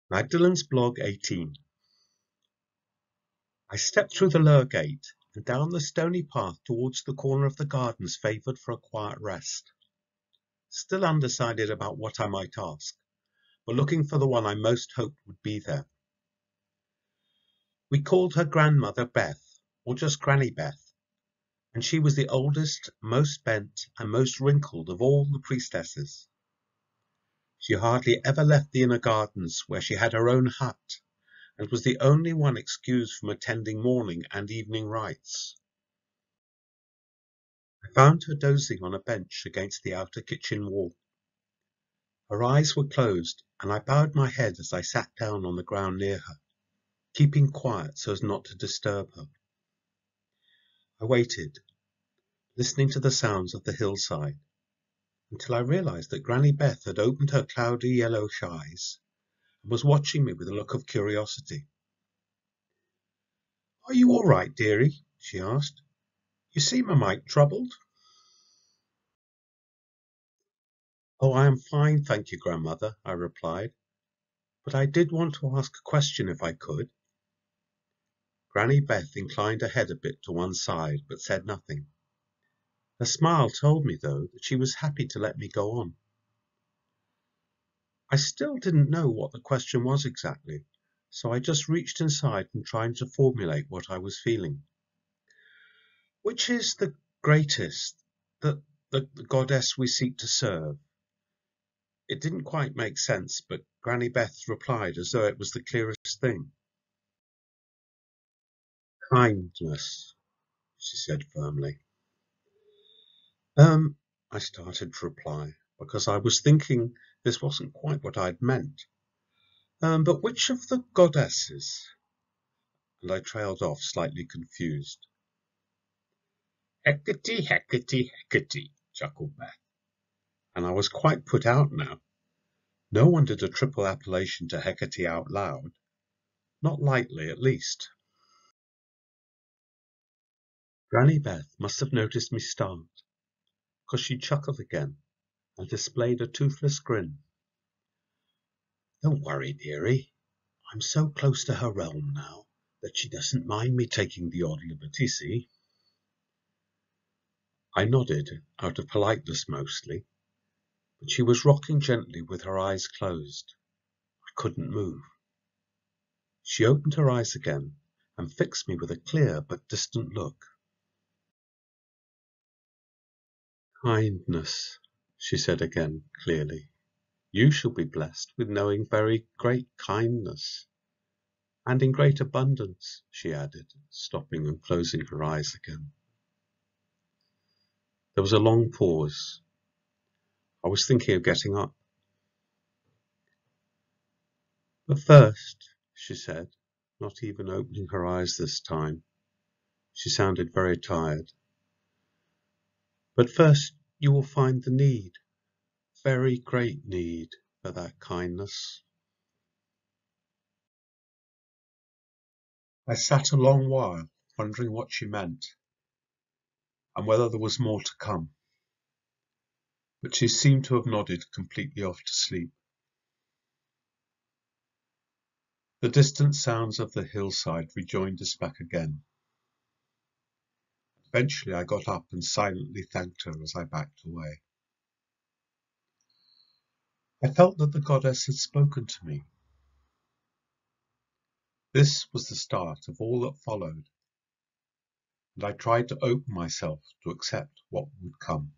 Magdalene's blog 18. I stepped through the lower gate and down the stony path towards the corner of the gardens favoured for a quiet rest. Still undecided about what I might ask, but looking for the one I most hoped would be there. We called her grandmother Beth, or just Granny Beth, and she was the oldest, most bent, and most wrinkled of all the priestesses. She hardly ever left the inner gardens, where she had her own hut, and was the only one excused from attending morning and evening rites. I found her dozing on a bench against the outer kitchen wall. Her eyes were closed, and I bowed my head as I sat down on the ground near her, keeping quiet so as not to disturb her. I waited, listening to the sounds of the hillside, until I realized that Granny Beth had opened her cloudy yellowish eyes and was watching me with a look of curiosity. "Are you all right, dearie?" she asked. "You seem a mite troubled." "Oh, I am fine, thank you, grandmother," I replied, "but I did want to ask a question if I could." Granny Beth inclined her head a bit to one side, but said nothing. Her smile told me, though, that she was happy to let me go on. I still didn't know what the question was exactly, so I just reached inside and tried to formulate what I was feeling. "Which is the greatest, the goddess we seek to serve?" It didn't quite make sense, but Granny Beth replied as though it was the clearest thing. "Kindness," she said firmly. I started to reply, because I was thinking this wasn't quite what I'd meant. But which of the goddesses?" And I trailed off, slightly confused. "Hecate, Hecate, Hecate," chuckled Beth, and I was quite put out now. No one did a triple appellation to Hecate out loud. Not lightly, at least. Granny Beth must have noticed me start, because she chuckled again and displayed a toothless grin. "Don't worry, dearie. I'm so close to her realm now that she doesn't mind me taking the odd liberty, see?" I nodded, out of politeness mostly, but she was rocking gently with her eyes closed. I couldn't move. She opened her eyes again and fixed me with a clear but distant look. "Kindness," she said again, clearly. "You shall be blessed with knowing very great kindness. And in great abundance," she added, stopping and closing her eyes again. There was a long pause. I was thinking of getting up. "But first," she said, not even opening her eyes this time. She sounded very tired. "But first you will find the need, very great need, for that kindness." I sat a long while, wondering what she meant, and whether there was more to come. But she seemed to have nodded completely off to sleep. The distant sounds of the hillside rejoined us back again. Eventually I got up and silently thanked her as I backed away. I felt that the goddess had spoken to me. This was the start of all that followed, and I tried to open myself to accept what would come.